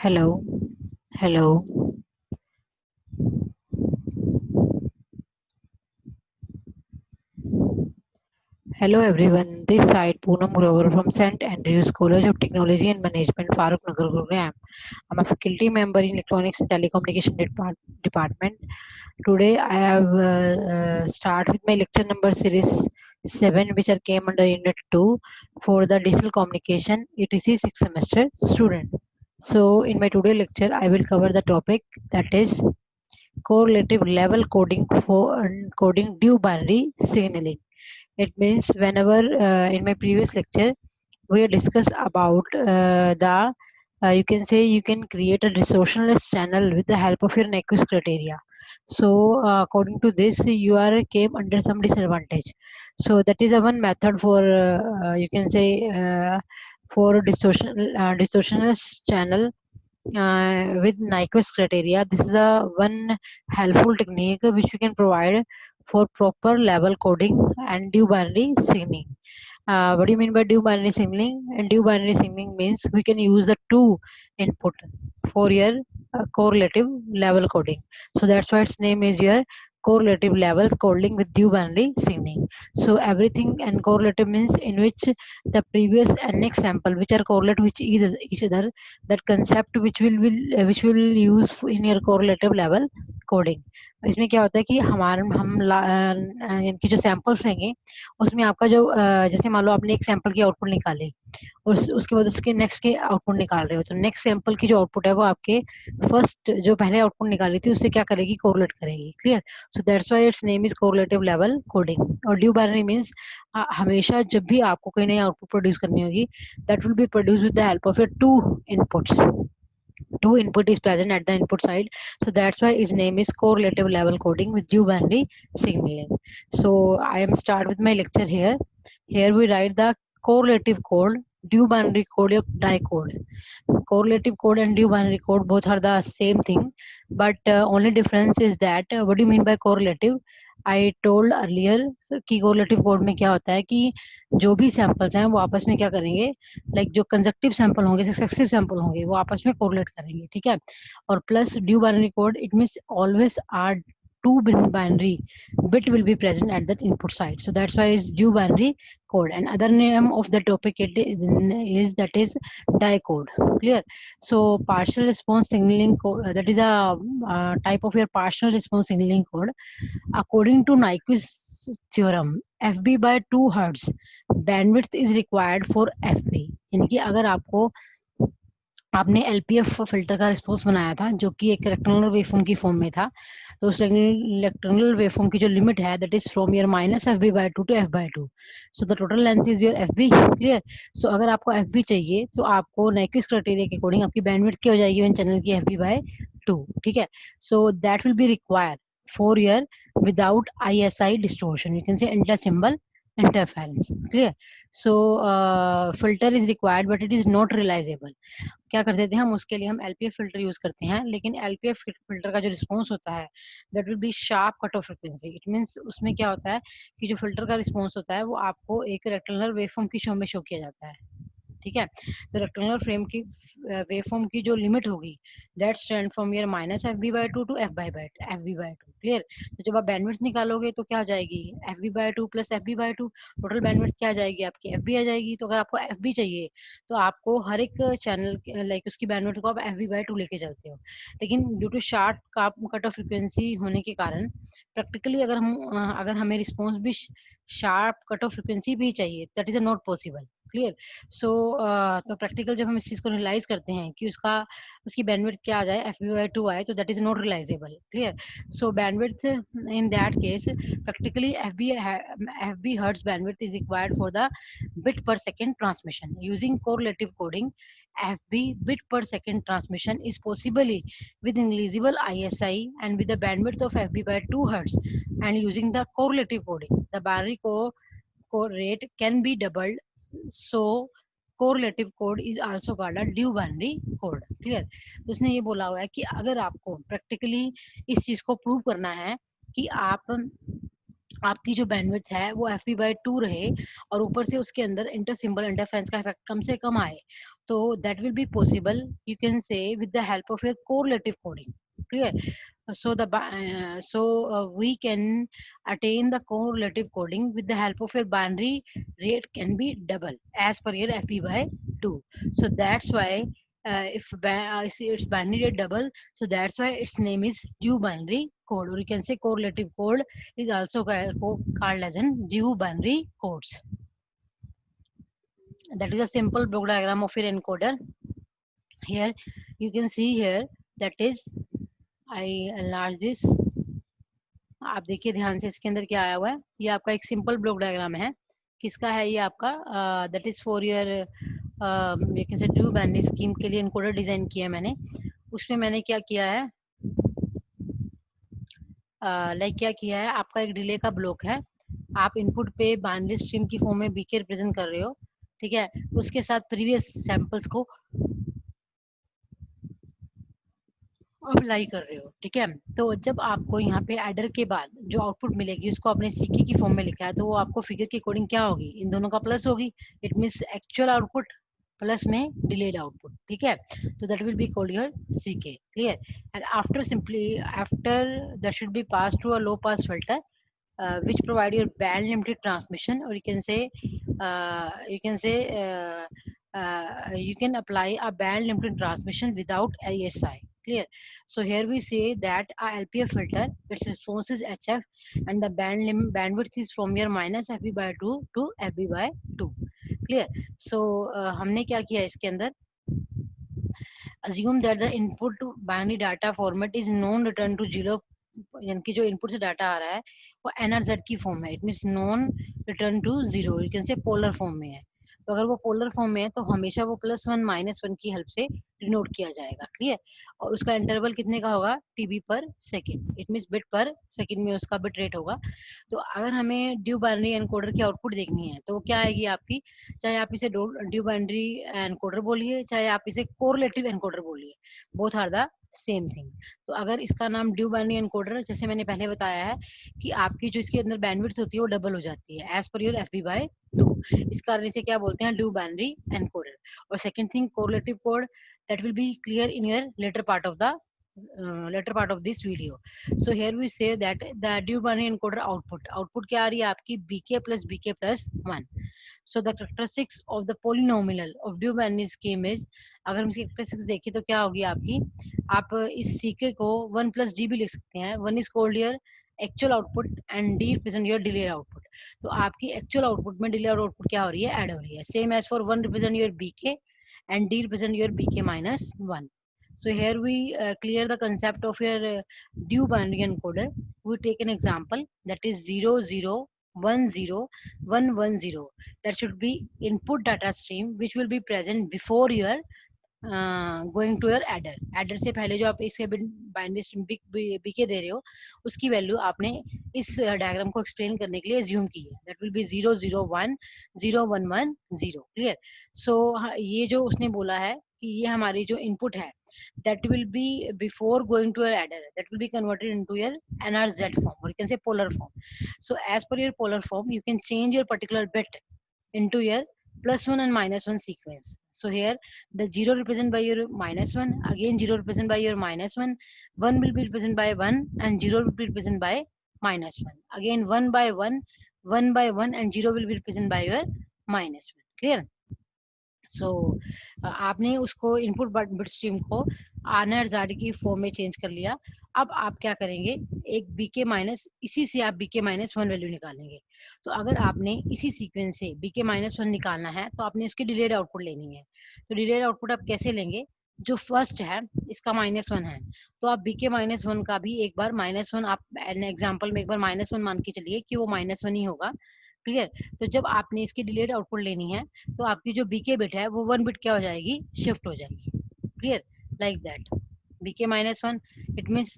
Hello, hello, hello everyone. This side Poonam Murover from St. Andrews College of Technology and Management, Farooq Nagar, Gurugram. I'm a faculty member in Electronics and Telecommunication Department. Today I have start with my lecture number series 7, which are came under Unit 2 for the Digital Communication ETC 6th semester student. So in my today lecture, I will cover the topic that is correlative level coding for coding due binary signaling. It means whenever in my previous lecture we discussed about the you can say you can create a distortionless channel with the help of your Nyquist criteria. So according to this, you are came under some disadvantage. So that is a one method for you can say for distortionless channel with Nyquist criteria. This is a one helpful technique which we can provide for proper level coding and due binary signaling. What do you mean by due binary signaling? And due binary signaling means we can use the two input for your correlative level coding. So that's why its name is your correlative levels coding with due binary signaling. So everything and correlative means in which the previous and next sample which are correlate with each other, that concept which will use in your correlative level coding. इसमें क्या होता है कि हमारे इनके जो samples लेंगे उसमें आपका जो जैसे मान लो आपने एक सैंपल की आउटपुट निकाली और उसके बाद उसके नेक्स्ट के आउटपुट निकाल रहे हो, तो नेक्स्ट सैंपल की जो आउटपुट है वो आपके फर्स्ट जो पहले आउटपुट निकाली थी उससे क्या करेगी, कोरिलेट करेगी. Clear. So that's why it's name is correlative level coding. और ड्यू बाइनरी मींस हमेशा जब भी आपको कोई नई आउटपुट प्रोड्यूस करनी होगी, that will B produce with the help of your to inputs. Two input is present at the input side, so that's why its name is correlative level coding with due binary signaling. So I am start with my lecture here. Here we write the correlative code, due binary code or die code. Correlative code and due binary code both are the same thing, but only difference is that what do you mean by correlative? I told earlier कि correlative code में क्या होता है कि जो भी samples हैं वो आपस में क्या करेंगे, लाइक जो कंजक्टिव सैंपल होंगे, सक्सेसिव सैंपल होंगे, वो आपस में कोरिलेट करेंगे. ठीक है. और plus duobinary code, it means always are two binary bit will be present at that input side, so that's why it's due binary code. And other name of the topic is that is die code. Clear. So partial response signaling code, that is a type of your partial response signaling code. According to Nyquist theorem, FB by 2 hertz bandwidth is required for FB. यानी कि अगर आपको आपने LPF filter का response बनाया था जो कि एक रेक्टेंगुलर वेवफॉर्म की फॉर्म में था, तो उस रेक्टेंगुलर वेवफॉर्म की जो लिमिट है that is from your minus F B by two to F by two. So the total length is your F B. Clear. So अगर आपको एफ बी चाहिए तो आपको नाइक्विस्ट क्राइटेरिया के अकॉर्डिंग आपकी बैंडविड्थ क्या हो जाएगी वन चैनल की, एफ बी बाई टू. ठीक है. So that will be required for your without ISI distortion, you can say inter symbol interference. Clear. So filter is required but it is not realizable. क्या करते थे हम, उसके लिए हम एलपीएफ फिल्टर यूज करते हैं, लेकिन एलपीएफ फिल्टर का जो रिस्पॉन्स होता है that will B sharp cut off frequency. It means उसमें क्या होता है कि जो फिल्टर का रिस्पॉन्स होता है वो आपको एक रेक्टेंगुलर वेवफॉर्म की शो में शो किया जाता है. ठीक है. तो रेक्टेंगुलर फ्रेम की वेवफॉर्म की जो लिमिट होगी that stand from your minus F B by two to F B by two. Clear. तो जब आप बैंडविड्थ निकालोगे तो क्या हो जाएगी, F B by two plus F B by two, total bandwidth क्या आ जाएगी आपकी, एफ बी आ जाएगी. तो अगर आपको एफ बी चाहिए तो आपको हर एक चैनल लाइक उसकी बैंडविड्थ को आप एफ बी बाई टू लेके चलते हो. लेकिन due to short cut off frequency होने के कारण प्रैक्टिकली अगर हमें रिस्पॉन्स भी शार्प कट ऑफ फ्रिक्वेंसी भी चाहिए, that is not possible. Clear. So तो प्रैक्टिकल जब हम इस चीज को रियलाइज करते हैं कि उसकी बैंडविड्थ क्या आ जाए, एफ बी बाई टू आए, तो that is not realisable. Clear. So bandwidth in that case practically FB hertz bandwidth is required for the bit per second transmission. Using correlative coding, FB bit per second transmission is possible with negligible ISI and with the bandwidth of FB by 2 hertz. And using the correlative coding, the binary core rate can be doubled. So correlative code is also called a due binary code. Clear. तो उसने ये बोला हुआ है कि अगर आपको practically इस चीज को प्रूव करना है कि आप आपकी जो बैंडविड्थ है वो FB/2 रहे और ऊपर से उसके अंदर इंटर सिंबल इंटरफेरेंस का इफेक्ट कम से कम आए, तो that will be possible you can से with the help of your correlative coding. Clear? We can attain the correlative coding with the help of your binary rate can be double as per your FB/2. So that's why it's binary rate double, so that's why its name is dual binary code, or you can say correlative code is also called as an dual binary codes. That is a simple block diagram of your encoder. Here you can see here, that is, I enlarge this. आप देखिए ध्यान से इसके अंदर क्या आया हुआ है. ये आपका एक सिंपल ब्लॉक डायग्राम है. किसका है ये आपका? दैट इज फॉर योर ये कैसे ड्यू बाइनरी स्कीम के लिए एनकोडर डिजाइन किया है मैंने. उसमें मैंने क्या किया है, क्या किया है, आपका एक डिले का ब्लॉक है. आप इनपुट पे बाइनरी स्ट्रीम की फॉर्म में बीके रिप्रेजेंट कर रहे हो, ठीक है. उसके साथ प्रीवियस सैंपल्स को अप्लाई कर रहे हो, ठीक है. तो जब आपको यहाँ पे एडर के बाद जो आउटपुट मिलेगी उसको आपने सीके की फॉर्म में लिखा है, तो वो आपको फिगर की कोडिंग क्या होगी, इन दोनों का प्लस होगी. It means actual output plus में डिलेड आउटपुट, ठीक है. तो that will be called your CK. Clear? And after that should be pass to a low pass filter which provide your band limited transmission, or you can apply a band limited transmission without ASI. Clear? So here we say that a LPF filter, its response is HF, and the bandwidth is from your minus FB/2 to FB/2. Clear? So हमने क्या किया इसके अंदर, assume that the input binary data format is non return to zero, यानी कि जो input से data आ रहा है वो NRZ की फॉर्म में, it means non return to zero, you can say polar form में है. तो अगर वो पोलर फॉर्म में है तो हमेशा वो +1 -1 की हेल्प से डिनोट किया जाएगा. क्लियर? और उसका इंटरवल कितने का होगा? TB पर सेकंड, इट मींस बिट पर सेकंड में उसका बिट रेट होगा. तो अगर हमें ड्यू बाइनरी एनकोडर की आउटपुट देखनी है तो वो क्या आएगी आपकी, चाहे आप इसे ड्यू बाइनरी एनकोडर बोलिए, चाहे आप इसे कोरिलेटिव एनकोडर बोलिए, both are the same thing. तो अगर इसका नाम ड्यू बाइनरी एनकोडर, जैसे मैंने पहले बताया है कि आपकी जो इसके अंदर बैंडविड्थ होती है वो डबल हो जाती है एज पर योर FB/2. इस कारण इसे क्या बोलते हैं? Duobinary encoder. और second thing, correlative code, that will be clear in your later part of this video. So here we say that the dual binary encoder output क्या आ रही है आपकी? BK plus BK plus 1. So the characteristics of the polynomial of dual binary scheme is, अगर हम इसकी characteristics देखें तो क्या होगी आपकी, आप इस CK को 1 plus D भी लिख सकते हैं. 1 is called your actual output and D represent your delayed output. तो आपकी actual output में delayed output क्या हो रही है? ऐड हो रही है. Same as for 1 represent your BK and D represent your BK minus 1. So here we clear the concept of your dual binary encoder. We take an example, that is 00101110. That should be input data stream which will be present before your going to your adder. Adder से पहले जो आप इसके binary stream BK दे रहे हो उसकी value आपने इस डायग्राम को एक्सप्लेन करने के लिए एज्यूम की है. That will B 00101110. Clear? So ये जो उसने बोला है कि ये हमारी जो इनपुट है that will be before going to your adder, that will be converted into your NRZ form, or you can say polar form. So as per your polar form you can change your particular bit into your +1 and -1 sequence. So here the 0 represented by your -1, again 0 represented by your -1, 1 will be represented by 1 and 0 will be represented by -1, again 1 by 1, 1 by 1 and 0 will be represented by your -1. Clear? सो आपने उसको input bit stream को NRZ की form में change कर लिया. अब आप क्या करेंगे, एक बीके माइनस, इसी से आप BK -1 वैल्यू निकालेंगे. तो अगर आपने इसी सीक्वेंस से BK -1 निकालना है तो आपने इसकी डिलेड आउटपुट लेनी है. तो डिलेड आउटपुट आप कैसे लेंगे? जो फर्स्ट है इसका -1 है, तो आप BK -1 का भी एक बार -1, आप एग्जाम्पल में एक बार -1 मान के चलिए कि वो -1 ही होगा. क्लियर? तो जब आपने इसकी डिलेड आउटपुट लेनी है तो आपकी जो बीके बिट है वो 1 बिट क्या हो जाएगी? शिफ्ट हो जाएगी. Clear? Like that. BK -1, it means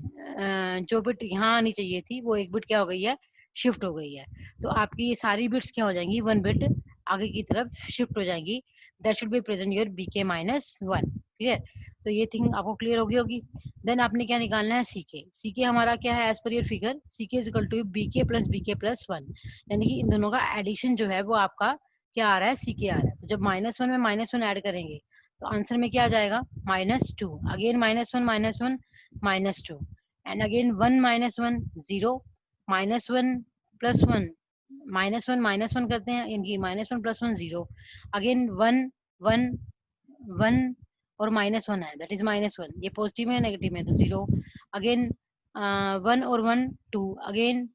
जो बिट यहाँ आनी चाहिए थी वो एक बिट क्या हो गई है? शिफ्ट हो गई है. तो आपकी ये सारी बिट्स क्या हो जाएंगी? 1 बिट आगे की तरफ शिफ्ट हो जाएंगी. That should B present your BK -1. Clear? तो ये थिंग आपको क्लियर होगी। देन आपने क्या निकालना है, सीके। सीके हमारा क्या है, एज पर your figure CK is equal to BK plus 1, यानी कि इन दोनों का एडिशन जो है वो आपका क्या आ रहा है, सीके आ रहा है। तो जब -1 में -1 ऐड करेंगे तो आंसर में क्या आ जाएगा, -2, अगेन -1 -2, एंड अगेन 1 -1 0, -1 + 1 -1 करते हैं, यानी -1 + 1 0, अगेन 1 1 1 और -1 है, दैट इज -1, ये पॉजिटिव है नेगेटिव में तो 0, अगेन 1 और 1 2, अगेन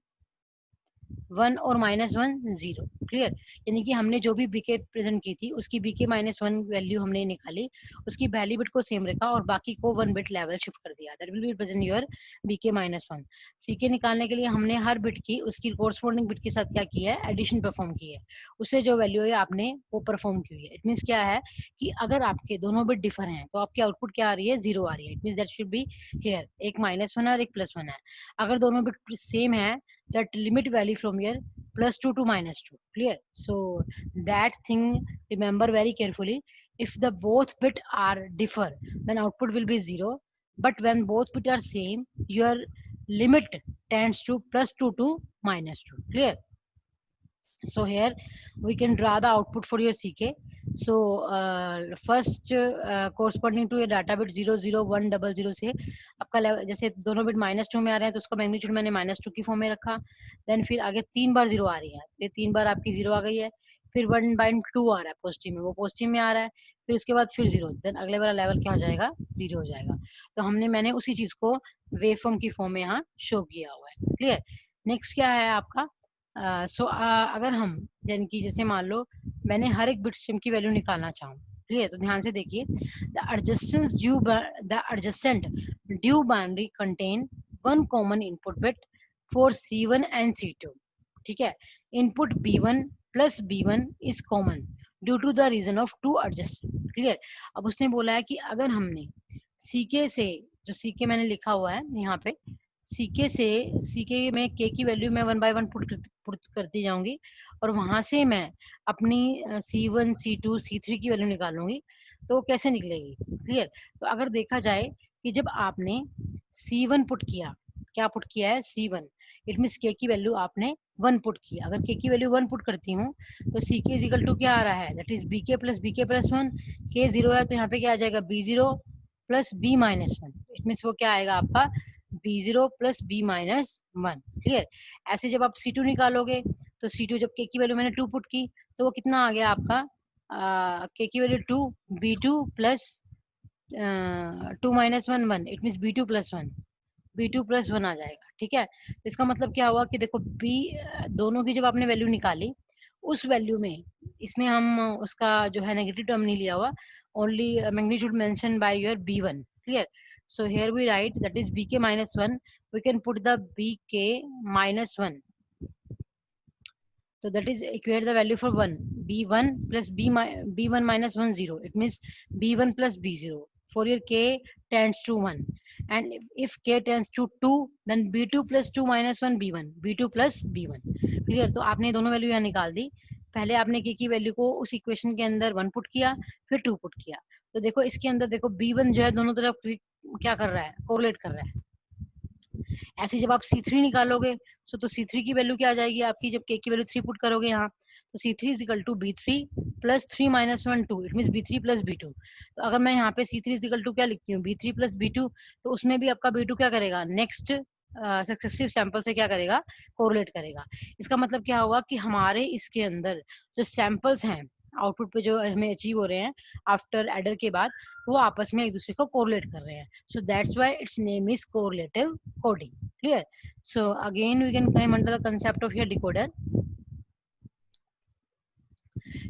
1 और -1 0। क्लियर, यानी कि हमने जो भी बीके प्रेजेंट की थी उसकी बीके -1 वैल्यू हमने निकाली, उसकी वैल्यू बिट को सेम रखा और बाकी को 1 बिट लेवल शिफ्ट कर दिया, that will be present your BK -1। CK निकालने के लिए हमने हर बिट की उसकी कोरस्पॉन्डिंग बिट के साथ क्या किया है, एडिशन परफॉर्म की है, उससे जो वैल्यू है आपने वो परफॉर्म की है। इट मीन्स क्या है कि अगर आपके दोनों बिट डिफर हैं तो आपकी आउटपुट क्या आ रही है, 0 आ रही है। It means that should be here, एक -1 और एक +1 है। अगर दोनों बिट सेम है, that limit value from here +2 to -2. Clear? So that thing remember very carefully. If the both bit are differ, then output will be 0. But when both bit are same, your limit tends to +2 to -2. Clear? So here we can draw the output for your CK. So first corresponding to your data bit 00100 से आपका level, जैसे दोनों bit -2 में आ रहे हैं तो उसका magnitude मैंने -2 की फॉर्म में रखा। देन फिर आगे 3 बार 0 आ रही है, ये 3 बार आपकी 0 आ गई है। फिर 1/2 आ रहा है पॉजिटिव में, वो पॉजिटिव में आ रहा है। फिर उसके बाद फिर 0, देन अगले वाला लेवल क्या हो जाएगा, 0 हो जाएगा। तो मैंने उसी चीज को वेव फॉर्म की फॉर्म में यहाँ शो किया हुआ है। क्लियर? नेक्स्ट क्या है आपका, अगर हम यानी कि जैसे मान लो मैंने हर एक बिट स्ट्रीम की वैल्यू निकालना चाहूँ, क्लियर, तो ध्यान से देखिए, the adjacent duobinary contain one common input bit for C1 and C2। ठीक है, input B1 plus B1 is common due to the reason of two adjustment. Clear, अब उसने बोला है कि अगर हमने सीके से, जो सीके मैंने लिखा हुआ है यहाँ पे, सीके से, सीके में के की वैल्यू मैं 1 बाय 1 पुट करती जाऊंगी और वहां से मैं अपनी C1 C2 C3 की वैल्यू निकालूंगी, तो वो कैसे निकलेगी। क्लियर, तो अगर देखा जाए कि जब आपने C1 पुट किया, क्या पुट किया है, C1, इट मीन्स के की वैल्यू आपने 1 पुट की। अगर के की वैल्यू 1 पुट करती हूँ तो सी के इजिकल टू क्या आ रहा है, दैट इज बीके प्लस 1, के 0 है तो यहाँ पे क्या आ जाएगा, B0 plus B-1। It means वो क्या आएगा आपका, B0 प्लस B-1। क्लियर, ऐसे जब आप C2 निकालोगे तो C2 जब के की वैल्यू मैंने 2 पुट की तो वो कितना आ गया आपका, के की value 2, B2 plus 2 - 1 1, it means B2 plus 1, B2 plus 1 आ जाएगा। ठीक है, तो इसका मतलब क्या हुआ कि देखो B, दोनों की जब आपने वैल्यू निकाली उस वैल्यू में, इसमें हम उसका जो है नेगेटिव टर्म नहीं लिया हुआ, only magnitude mention by your B1। Clear, so here we write that is bk minus 1, we can put the bk minus 1, so that is equate the value for 1, b1 plus b1 minus 1 0, it means b1 plus b0 for your k tends to 1, and if k tends to 2 then b2 plus 2 minus 1 b1, b2 plus b1। Clear, तो आपने दोनों value यहाँ निकाल दी। पहले आपने के की value को उस इक्वेशन के अंदर 1 पुट किया, फिर 2 पुट किया, तो देखो इसके अंदर देखो b1 जो है दोनों तरफ क्या कर रहा है, कोरिलेट कर रहा है। ऐसे जब आप C3 निकालोगे तो C3 की वैल्यू क्या आ जाएगी आपकी, जब K की वैल्यू 3 पुट करोगे यहाँ, तो C3 is equal to B3 plus 3 minus 1 2, it mean B3 plus B2। तो अगर मैं यहाँ पे C3 इज इक्वल टू क्या लिखती हूँ, B3 प्लस B2, तो उसमें भी आपका B2 क्या करेगा, नेक्स्ट सक्सेसिव सैंपल से क्या करेगा, कोरिलेट करेगा। इसका मतलब क्या हुआ कि हमारे इसके अंदर जो सैंपल्स हैं आउटपुट पे जो हमें अचीव हो रहे हैं आफ्टर एडर के बाद, वो आपस में एक दूसरे को कोरिलेट कर रहे हैं, so that's why it's name is correlative coding। Clear, so again we can come under the concept of your decoder.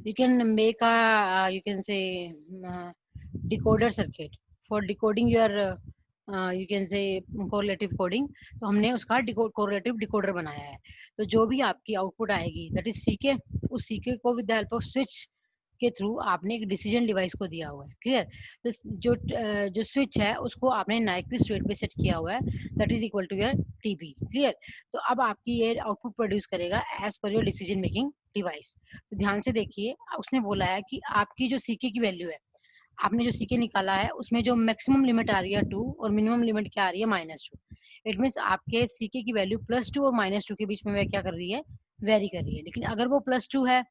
You can make a you can say decoder circuit for decoding your you can say correlative coding। तो हमने उसका correlative decoder बनाया है, तो जो भी आपकी output आएगी दैट इज सीके, उस सीके को with the help off switch के थ्रू आपने एक डिसीजन डिवाइस को दिया हुआ है। क्लियर, तो जो स्विच है उसको आपने नाइक्विस्ट स्टेट पे सेट किया हुआ है, that is equal to your TB. Clear, तो अब आपकी ये आउटपुट प्रोड्यूस करेगा एज पर योर डिसीजन मेकिंग डिवाइस। तो ध्यान से देखिए, उसने बोला है कि आपकी जो सीके की वैल्यू है, आपने जो सीके निकाला है उसमें जो मैक्सिमम लिमिट आ रही है 2 और मिनिमम लिमिट क्या आ रही है -2। इट मीन्स आपके सीके की वैल्यू +2 और -2 के बीच में वह क्या कर रही है, वेरी कर रही है। लेकिन अगर वो +2 है,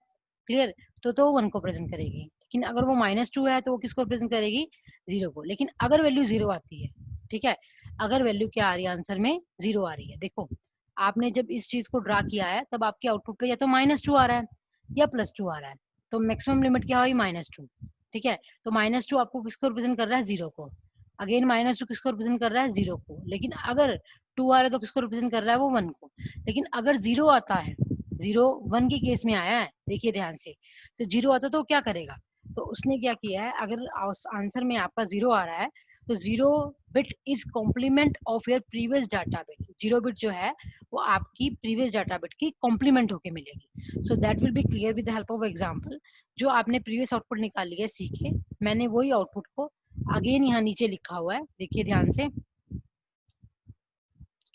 क्लियर, तो 1 को प्रेजेंट करेगी। लेकिन अगर वो -2 है तो वो किसको प्रेजेंट करेगी, 0 को। लेकिन अगर वैल्यू 0 आती है, ठीक है, अगर वैल्यू क्या आ रही है आंसर में, 0 आ रही है। देखो आपने जब इस चीज को ड्रा किया है तब आपके आउटपुट पे या तो -2 आ रहा है या +2 आ रहा है, तो मैक्सिमम लिमिट क्या हुई, -2। ठीक है, तो -2 आपको किसको रिप्रेजेंट कर रहा है, 0 को। अगेन -2 किसको रिप्रेजेंट कर रहा है, 0 को। लेकिन अगर 2 आ रहा है तो किसको रिप्रेजेंट कर रहा है, वो 1 को। लेकिन अगर 0 आता है, 0 1 के केस में आया है, देखिए ध्यान से, तो 0 आता तो क्या करेगा, तो उसने क्या किया है, अगर आंसर में आपका 0 आ रहा है तो 0 bit is complement of your previous data bit. 0 bit जो है वो आपकी प्रीवियस डाटा बिट की कॉम्प्लीमेंट होके मिलेगी। So that will be clear with the help of example. जो आपने प्रीवियस आउटपुट निकाल लिया है सीखे, मैंने वही आउटपुट को अगेन यहाँ नीचे लिखा हुआ है, देखिए ध्यान से,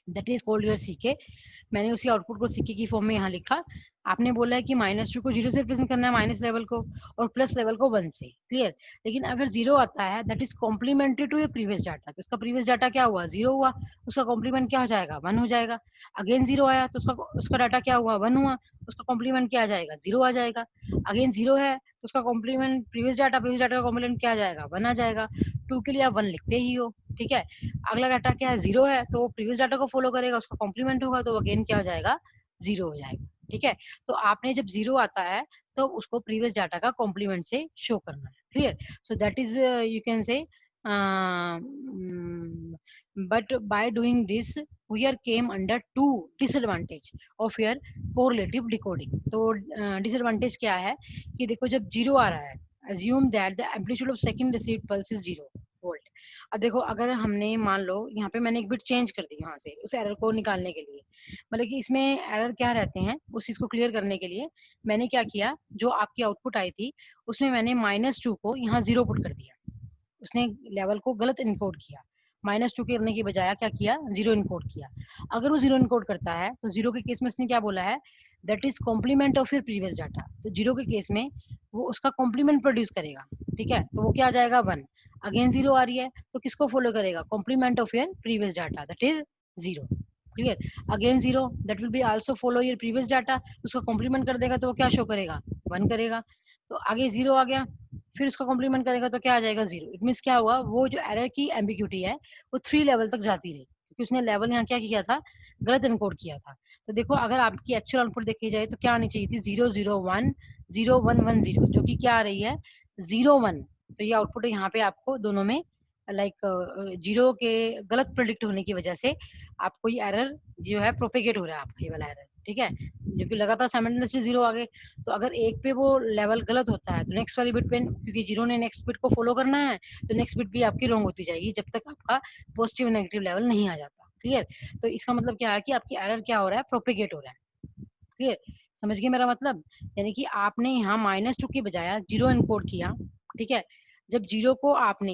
that is called your CK. मैंने उसी आउटपुट को सीके की फॉर्म में यहाँ लिखा। आपने बोला है कि -2 को 0 से रिप्रेजेंट करना है, माइनस लेवल को, और प्लस लेवल को 1 से, क्लियर। लेकिन अगर 0 आता है that is complementary to your previous data, तो उसका प्रीवियस डाटा क्या हुआ, 0 हुआ, उसका कॉम्प्लीमेंट क्या हो जाएगा, 1 हो जाएगा। अगेन 0 आया तो उसका उसका डाटा क्या हुआ, 1 हुआ, उसका कॉम्प्लीमेंट क्या आ जाएगा, 0 आ जाएगा। अगेन 0 है तो उसका कॉम्प्लीमेंट प्रीवियस डाटा का कॉम्प्लीमेंट क्या आ जाएगा, 1 आ जाएगा। 2 के लिए आप 1 लिखते ही हो, ठीक है। अगला डाटा क्या है, 0 है तो प्रीवियस डाटा को फॉलो करेगा, उसका कॉम्प्लीमेंट होगा तो अगेन क्या हो जाएगा, 0 हो जाएगा, ठीक है। तो आपने जब 0 आता है तो उसको प्रीवियस डाटा का कॉम्प्लीमेंट से शो करना है, clear. So that is you can से, but by doing this we are came under two disadvantage of your correlative decoding। तो disadvantage क्या है कि देखो जब 0 आ रहा है, assume that the amplitude of second received pulse is 0 volt। अब देखो अगर हमने मान लो यहाँ पे मैंने एक बिट चेंज कर दी यहाँ से उस एरर को निकालने के लिए, मतलब कि इसमें एरर क्या रहते हैं उस चीज को क्लियर करने के लिए मैंने क्या किया, जो आपकी आउटपुट आई थी उसमें मैंने -2 को यहाँ 0 पुट कर दिया। उसने लेवल को गलत इनकोड किया, -2 करने की बजाय क्या किया, 0 इनकोड किया। अगर वो 0 इनकोड करता है तो 0 के केस में उसने क्या बोला है, that is complement of your previous data. तो 0 के केस में वो उसका कॉम्प्लीमेंट प्रोड्यूस करेगा, ठीक है, तो वो क्या आ जाएगा, 1। अगेन 0 आ रही है तो किसको फॉलो करेगा, complement of your previous data, that is 0, clear. Again 0 that will be also follow your previous data, उसका कॉम्प्लीमेंट कर देगा तो वो क्या शो करेगा, 1 करेगा। तो आगे 0 आ गया, फिर उसका कॉम्प्लीमेंट करेगा तो क्या आ जाएगा, 0। इट मीन्स क्या हुआ, वो जो एरर की एम्बिग्यूटी है वो 3 लेवल तक जाती रही, क्योंकि उसने लेवल यहाँ क्या किया था, गलत इनकोड किया था। तो देखो अगर आपकी एक्चुअल आउटपुट देखी जाए तो क्या आनी चाहिए थी, 001 0110, जो कि क्या आ रही है, 01। तो ये आउटपुट यहाँ पे आपको दोनों में लाइक 0 के गलत प्रिडिक्ट होने की वजह से आपको ये एरर जो है प्रोपेगेट हो रहा है, आपका ये वाला एरर, ठीक है, जो कि लगातार साइमल्टेनियसली 0 आ गए। तो अगर एक पे वो लेवल गलत होता है तो नेक्स्ट वाली बिट पे, क्योंकि 0 ने नेक्स्ट बिट को फॉलो करना है, तो नेक्स्ट बिट भी आपकी रॉन्ग होती जाएगी जब तक आपका पॉजिटिव नेगेटिव लेवल नहीं आ जाता, क्लियर। तो इसका मतलब क्या है कि आपकी एरर क्या हो रहा है, प्रोपेगेट हो रहा है, क्लियर। समझ गए मेरा मतलब, यानी कि आपने यहाँ -2 की बजाय 0 इनकोड किया, ठीक है। जब 0 को आपने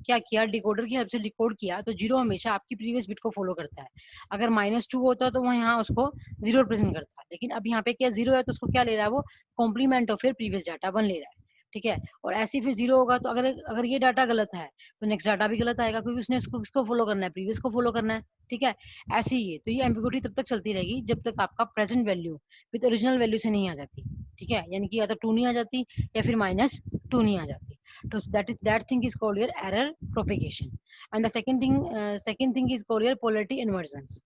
क्या किया, डिकोडर की हेल्प से डिकोड किया, तो 0 हमेशा आपकी प्रीवियस बिट को फॉलो करता है। अगर -2 होता तो वो यहाँ उसको 0 प्रेजेंट करता है, लेकिन अब यहाँ पे क्या 0 है तो उसको क्या ले रहा है, वो कॉम्प्लीमेंट ऑफ फिर प्रीवियस डाटा 1 ले रहा है, ठीक है। और ऐसे ही फिर 0 होगा तो अगर अगर ये डाटा गलत है तो नेक्स्ट डाटा भी गलत आएगा, क्योंकि उसने उसको किसको फॉलो करना है, प्रीवियस को फॉलो करना है, ठीक है। ऐसे ही है, तो ये एम्बिग्यूटी तब तक चलती रहेगी जब तक आपका present value with original value से नहीं आ जाती, ठीक है, यानी कि या तो 2 नहीं आ जाती या फिर -2 नहीं आ जाती। तो that thing is called your error propagation। and the second thing is called your polarity inversions,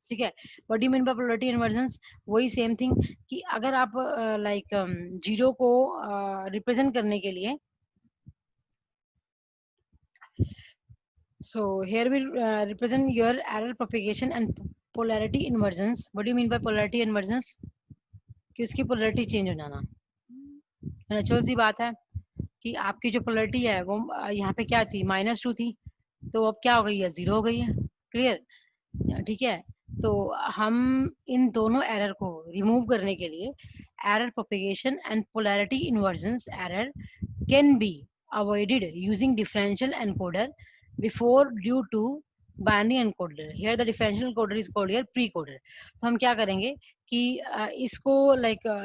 ठीक है। What do you mean by polarity inversions, वही सेम थिंग कि अगर आप लाइक 0 को रिप्रेजेंट करने के लिए, so here we represent your error propagation and polarity inversions। what do you mean by polarity inversions, कि उसकी पोलैरिटी चेंज हो जाना। नेचुरल सी बात है कि आपकी जो पोलैरिटी है वो यहाँ पे क्या थी, -2 थी, तो अब क्या हो गई है, 0 हो गई है, क्लियर, ठीक है। तो हम इन दोनों एरर को रिमूव करने के लिए error propagation and polarity inversions error can be avoided using differential encoder before due to binary encoder, here the differential encoder is called here precoder. तो हम क्या करेंगे कि इसको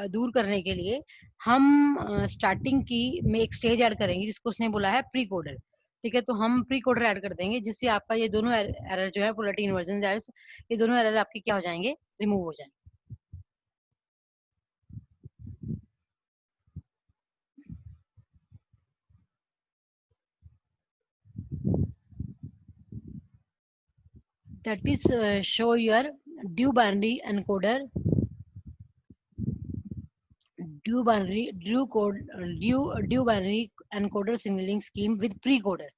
दूर करने के लिए हम स्टार्टिंग की में एक स्टेज ऐड करेंगे जिसको उसने बोला है प्री कोडर। ठीक है, तो हम प्री कोडर ऐड कर देंगे जिससे आपका ये दोनों एरर जो है पोलैरिटी इन्वर्जन एरर्स, ये दोनों एरर आपके क्या हो जाएंगे, रिमूव हो जाएंगे। That is show your due binary encoder, due binary encoder signaling scheme with precoder।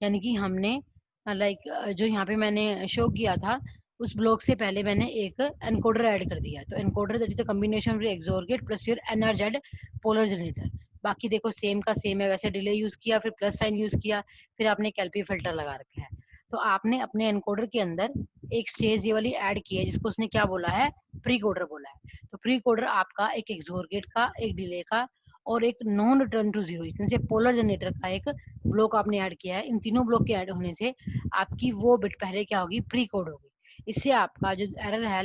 यानी कि हमने जो यहाँ पे मैंने शो किया था उस ब्लॉक से पहले मैंने एक एनकोडर ऐड कर दिया। तो encoder that is a combination of XOR gate plus your NRZ polar generator. बाकी देखो सेम का सेम है, वैसे डिले यूज किया, फिर प्लस साइन यूज किया, फिर आपने कैल्पी फिल्टर लगा रखा है। तो आपने अपने एनकोडर के अंदर एक स्टेज ये वाली ऐड की है जिसको उसने क्या बोला है, प्री कोडर बोला है। तो प्री कोडर आपका एक एक्सोर गेट का, एक डिले का और एक नॉन रिटर्न टू जीरो से पोलर जनरेटर का एक ब्लॉक आपने ऐड किया है। इन तीनों ब्लॉक के ऐड होने से आपकी वो बिट पहले क्या होगी, प्री कोड होगी। इससे आपका जो एरर है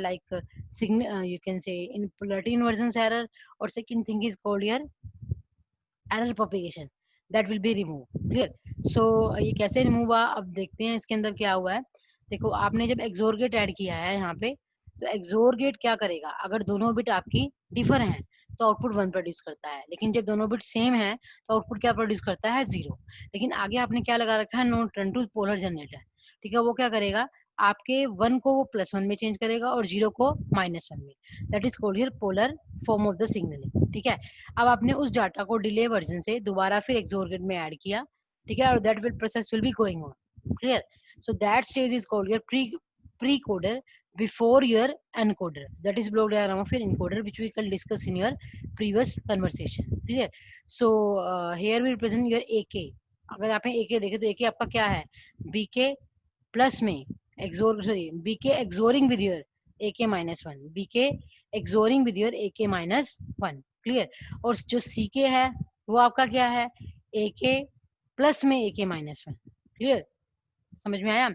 you can say in polarity inversion error, और second thing is called here error propagation, that will be remove. Clear? So ये कैसे रिमूव हुआ अब देखते हैं इसके अंदर क्या हुआ है। देखो आपने जब एक्सोर गेट ऐड किया है यहाँ पे, तो एक्सोर गेट क्या करेगा, अगर दोनों बिट आपकी डिफर हैं तो आउटपुट 1 प्रोड्यूस करता है, लेकिन जब दोनों बिट सेम है तो आउटपुट क्या प्रोड्यूस करता है, 0। लेकिन आगे आपने क्या लगा रखा है, non return to polar generator. ठीक है, वो क्या करेगा, आपके 1 को वो +1 में चेंज करेगा और 0 को -1 में। That is called here polar form of the signalling. ठीक है, अब आपने उस डाटा को डिले वर्जन से दोबारा फिर एक्सोर गेट में ऐड किया। ठीक है, और that will process will be going on. Clear? So that stage is called your pre coder before your encoder, that is block diagram of your encoder which we can discuss in your previous conversation। clear? So here we represent your ak। अगर आपने ak देखे तो ak आपका क्या है, bk plus में XOR sorry bk XORing with your ak-1, bk XORing with your ak-1। Clear? और जो ck है वो आपका क्या है, ak प्लस में ak-1। क्लियर? समझ में आया?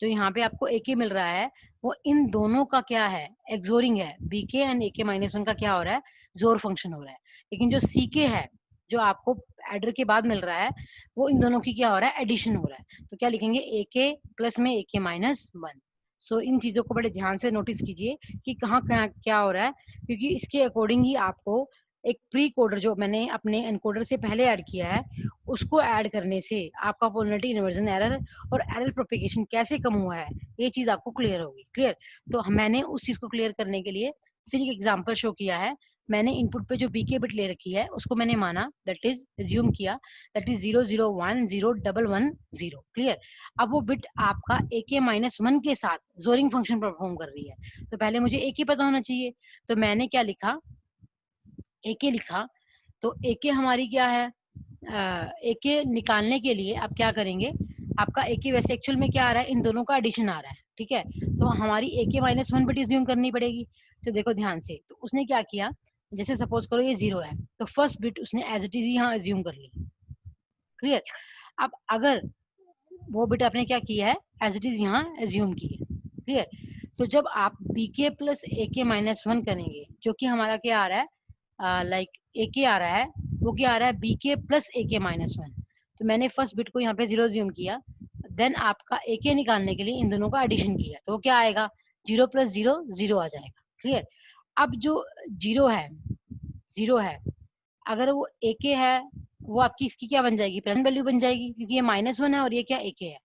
तो यहाँ पे आपको AK मिल रहा है, वो इन दोनों का क्या है, एक्सोरिंग है। BK एंड AK-1 का क्या हो रहा है, जोर फंक्शन हो रहा है। लेकिन जो CK है जो आपको एडर के बाद मिल रहा है, वो इन दोनों की क्या हो रहा है, एडिशन हो रहा है। तो क्या लिखेंगे, AK प्लस में AK-1। सो इन चीजों को बड़े ध्यान से नोटिस कीजिए कि कहाँ कहाँ क्या हो रहा है, क्योंकि इसके अकॉर्डिंग ही आपको एक प्री कोडर जो मैंने अपने एनकोडर से पहले ऐड किया है उसको ऐड करने से आपका पोलैरिटी इन्वर्जन एरर और एरर प्रोपेगेशन कैसे कम हुआ है, ये चीज आपको क्लियर होगी। क्लियर? तो मैंने उस चीज को क्लियर करने के लिए फिर एक एग्जांपल शो किया है। मैंने इनपुट पे जो बीके बिट ले रखी है उसको मैंने माना, दैट इज एज्यूम किया, दैट इज 0010110। क्लियर? अब वो बिट आपका AK-1 के साथ जोरिंग फंक्शन परफॉर्म कर रही है, तो पहले मुझे AK पता होना चाहिए। तो मैंने क्या लिखा, AK लिखा। तो AK हमारी क्या है, AK निकालने के लिए आप क्या करेंगे, आपका AK वैसे एक्चुअल में क्या आ रहा है, इन दोनों का एडिशन आ रहा है। ठीक है, तो हमारी AK-1 बिट एज्यूम करनी पड़ेगी। तो देखो ध्यान से, तो उसने क्या किया, जैसे सपोज करो ये 0 है तो फर्स्ट बिट उसने एज इट इज यहाँ एज्यूम कर ली। क्लियर? अब अगर वो बिट आपने क्या किया है, एज इट इज यहाँ एज्यूम की है। क्लियर? तो जब आप BK प्लस AK-1 करेंगे, जो कि हमारा क्या आ रहा है, AK आ रहा है, वो क्या आ रहा है, BK प्लस AK-1। तो मैंने फर्स्ट बिट को यहाँ पे 0 ज्यूम किया, देन आपका AK निकालने के लिए इन दोनों का एडिशन किया, तो वो क्या आएगा, 0 + 0 0 आ जाएगा। क्लियर? अब जो 0 है, अगर वो AK है, वो आपकी इसकी क्या बन जाएगी, प्रेजेंट वैल्यू बन जाएगी, क्योंकि ये -1 है और ये क्या AK है।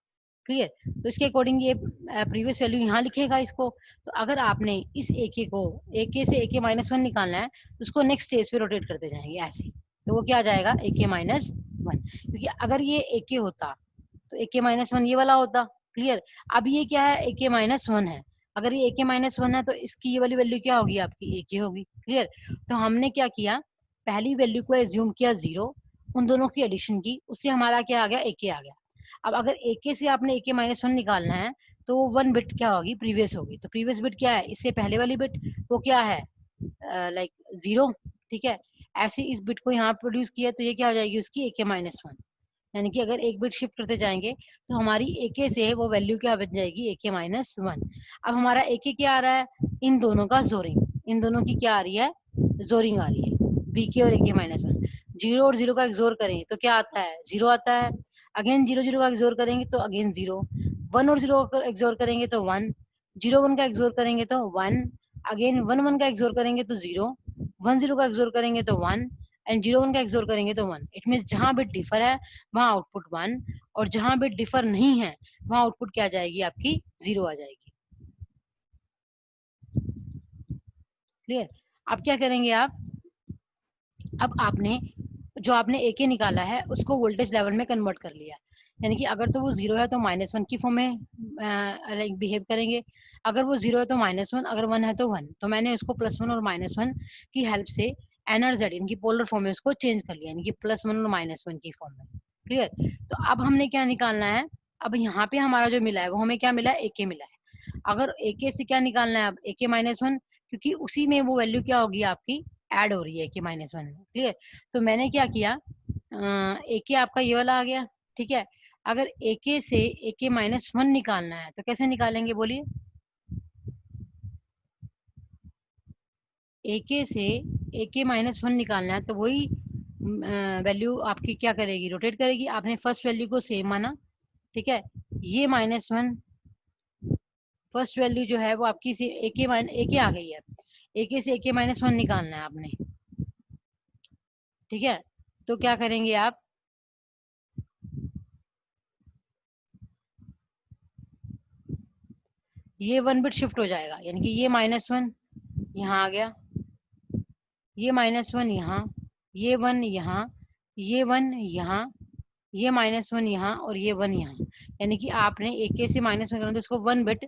क्लियर? तो इसके अकॉर्डिंग ये प्रीवियस वैल्यू यहाँ लिखेगा इसको। तो अगर आपने इस AK से AK-1 निकालना है तो उसको नेक्स्ट स्टेज पे रोटेट करते जाएंगे ऐसे, तो वो क्या आ जाएगा, AK-1। क्योंकि अगर ये AK होता तो AK-1 ये वाला होता। क्लियर? अब ये क्या है, AK-1 है, अगर ये AK-1 है तो इसकी ये वाली वैल्यू क्या होगी, आपकी AK होगी। क्लियर? तो हमने क्या किया, पहली वैल्यू को एज्यूम किया 0, उन दोनों की एडिशन की, उससे हमारा क्या आ गया, AK आ गया। अब अगर AK से आपने AK-1 निकालना है तो वो 1 बिट क्या होगी, प्रीवियस होगी। तो प्रीवियस बिट क्या है, इससे पहले वाली बिट, वो क्या है, 0। ठीक है, ऐसे इस बिट को यहाँ प्रोड्यूस किया तो ये क्या हो जाएगी, उसकी AK-1। यानी कि अगर एक बिट शिफ्ट करते जाएंगे तो हमारी AK से वो वैल्यू क्या बन जाएगी, AK-1। अब हमारा AK क्या आ रहा है, इन दोनों का जोरिंग, इन दोनों की क्या आ रही है, जोरिंग आ रही है, BK और AK-1। 0 और 0 का एक्सोर करें तो क्या आता है, 0 आता है। अगेन 0 0 का एक्सोर करेंगे तो अगेन 0। 1 और 0 का एक्सोर करेंगे तो 1। 0 1 का एक्सोर करेंगे तो 1। अगेन 1 1 का एक्सोर करेंगे तो 0। 1 0 का एक्सोर करेंगे तो 1 एंड 0 1 का एक्सोर करेंगे तो 1। इट मीन्स जहां बिट डिफर है वहां आउटपुट 1, और जहां बिट डिफर नहीं है वहां आउटपुट क्या आ जाएगी, आपकी 0 आ जाएगी। क्लियर। अब क्या करेंगे आप, अब आपने जो आपने AK निकाला है उसको वोल्टेज लेवल में कन्वर्ट कर लिया, यानी कि अगर तो वो 0 है तो -1 की फॉर्म में लाइक बिहेव करेंगे, अगर वो 0 है तो -1, अगर 1 है तो 1। तो मैंने उसको +1 और -1 की हेल्प से NRZ इनकी पोलर फॉर्म में उसको चेंज कर लिया, यानी कि +1 और -1 की फॉर्म में। क्लियर। तो अब हमने क्या निकालना है, अब यहाँ पे हमारा जो मिला है वो हमें क्या मिला है, AK मिला है। अगर AK से क्या निकालना है अब, AK-1, क्योंकि उसी में वो वैल्यू क्या होगी आपकी, ऐड हो रही है AK-1 में। क्लियर। तो मैंने क्या किया, AK आपका ये वाला आ गया, ठीक है। अगर AK से AK-1 निकालना है तो कैसे निकालेंगे बोलिए, AK से AK-1 निकालना है तो वही वैल्यू आपकी क्या करेगी, रोटेट करेगी। आपने फर्स्ट वैल्यू को सेम माना, ठीक है। ये -1 फर्स्ट वैल्यू जो है वो आपकी से AK आ गई है, AK से AK-1 निकालना है आपने, ठीक है। तो क्या करेंगे आप, ये 1 बिट शिफ्ट हो जाएगा, यानी कि ये -1 यहाँ आ गया, ये -1 यहाँ, ये 1 यहाँ, ये 1 यहाँ, ये -1 यहाँ और ये 1 यहाँ, यानी कि आपने AK से -1 करना तो उसको 1 बिट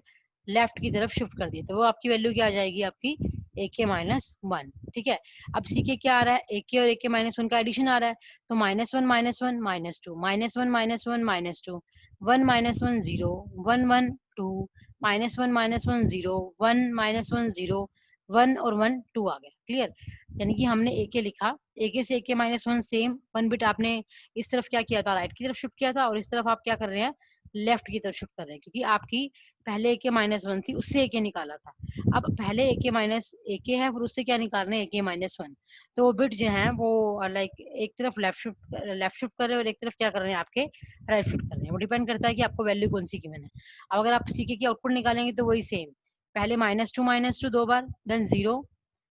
लेफ्ट की तरफ शिफ्ट कर दिया, तो वो आपकी वैल्यू क्या आ जाएगी, आपकी AK-1। ठीक है। अब CK क्या आ रहा है, AK और AK-1 का एडिशन आ रहा है, तो -1 -1 -2 -1 -1 -2 1 -1 0 1 1 2 -1 -1 0 1 -1 0 1 और 1 2 आ गया। क्लियर। यानी कि हमने AK लिखा, AK से AK-1 सेम 1 बिट आपने इस तरफ क्या किया था, राइट की तरफ शिफ्ट किया था, और इस तरफ आप क्या कर रहे हैं, लेफ्ट की तरफ शिफ्ट कर रहे हैं, क्योंकि आपकी पहले AK-1 थी उससे AK निकाला था। अब पहले AK है, फिर उससे क्या निकाल रहे हैं, AK-1। तो वो बिट जो है वो लाइक एक तरफ लेफ्ट शिफ्ट कर रहे हैं और एक तरफ क्या कर रहे हैं, आपके राइट शिफ्ट कर रहे हैं। वो डिपेंड करता है कि आपको वैल्यू कौन सी गिवन है। अब अगर आप CK की आउटपुट निकालेंगे तो वही सेम, पहले -2 दो बार, देन 0,